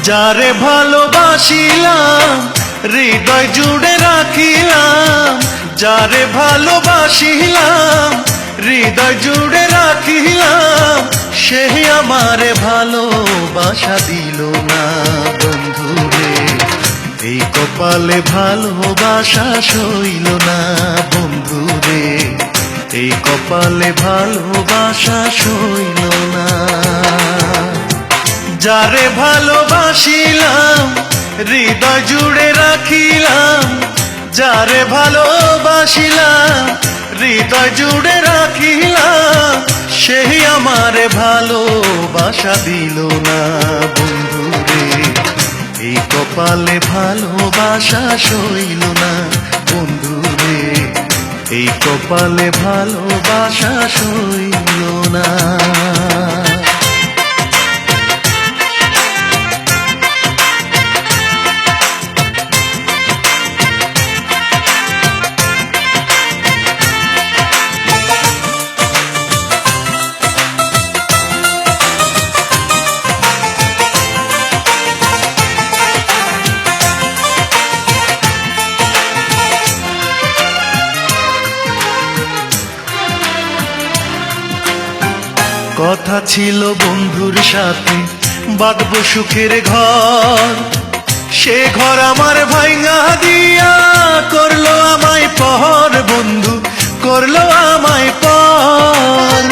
যারে ভালোবাসিলাম হৃদয় জুড়ে রাখিলাম, যারে ভালোবাসিলাম হৃদয় জুড়ে রাখিলাম, সে আমারে ভালোবাসা দিল না বন্ধুরে। এই কপালে ভালোবাসা সইল না বন্ধুরে, এই কপালে ভালোবাসা সইল না। যারে ভালোবাসিলাম হৃদয় জুড়ে রাখিলাম, যারে ভালোবাসিলাম হৃদয় জুড়ে রাখিলাম, সেই আমারে ভালোবাসা দিল না বন্ধুরে। এই কপালে ভালোবাসা সইল না বন্ধুরে, এই কপালে ভালোবাসা সইল না। কথা ছিল বন্ধুর সাথে বাঁধব সুখের ঘর, সে ঘর আমার ভাঙা দিয়া করলো আমায় পর, বন্ধু করলো আমায় পর।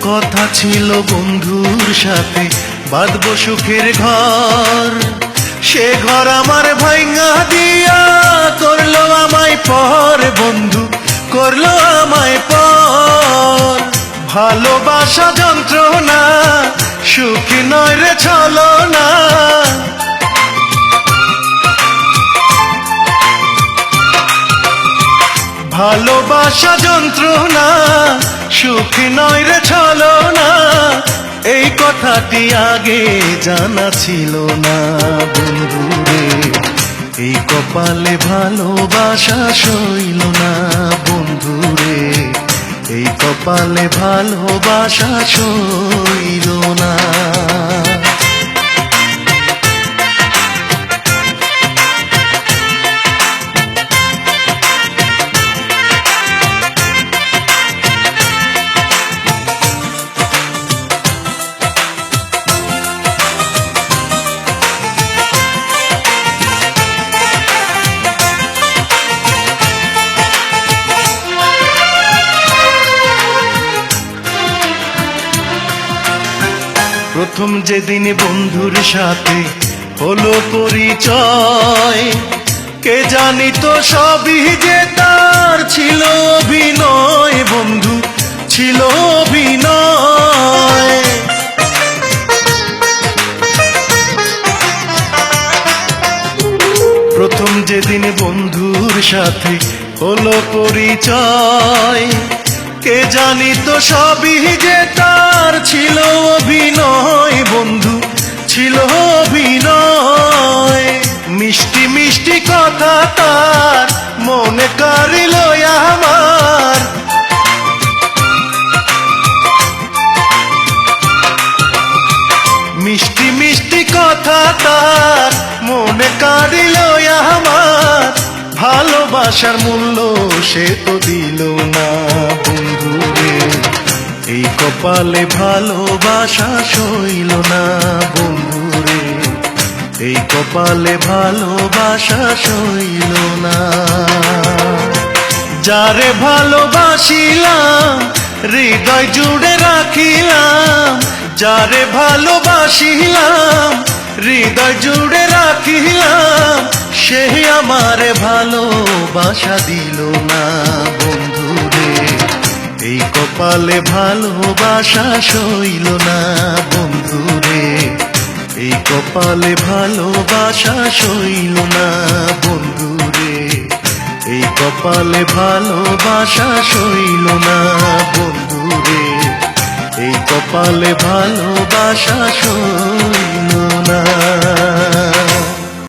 কথা ছিল বন্ধুর সাথে বাঁধব সুখের ঘর, সে ঘর আমার ভাঙা দিয়া করলো আমায় পর, বন্ধু করলো আমায় পর। ভালোবাসা যন্ত্রণা সুখী নয় রে ছলনা, ভালোবাসা যন্ত্রণা সুখী নয় রে ছলনা, এই কথাটি আগে জানা ছিল না বন্ধুরে। এই কপালে ভালোবাসা সইল না বন্ধুরে, এই কপালে ভালোবাসা সইল না। প্রথম যেদিন বন্ধুর সাথে হলো পরিচয়, কে জানিত সবই যে তার ছিল অভিনয়, বন্ধু ছিল অভিনয়। প্রথম যেদিন বন্ধুর সাথে হলো পরিচয়, কে জানিত সবই যে তার ছিল অভিনয়, বন্ধু ছিল অভিনয়। মিষ্টি মিষ্টি কথা তার মনে করিল আমার, মিষ্টি মিষ্টি কথা তার মনে করিল আমার। ভালোবাসার মূল্য সে তো দিল না বন্ধুরে, এই কপালে ভালোবাসা সইল না বন্ধুরে, এই কপালে ভালোবাসা সইল না। যারে ভালোবাসিলাম হৃদয় জুড়ে রাখিলাম, যারে ভালোবাসিলাম হৃদয় জুড়ে রাখিলাম, সে আমারে ভালোবাসা দিল না বন্ধুরে। এই কপালে ভালোবাসা সইল না বন্ধুরে, এই কপালে ভালোবাসা সইল না বন্ধুরে, এই কপালে ভালোবাসা সইল না বন্ধুরে, এই কপালে ভালোবাসা সইল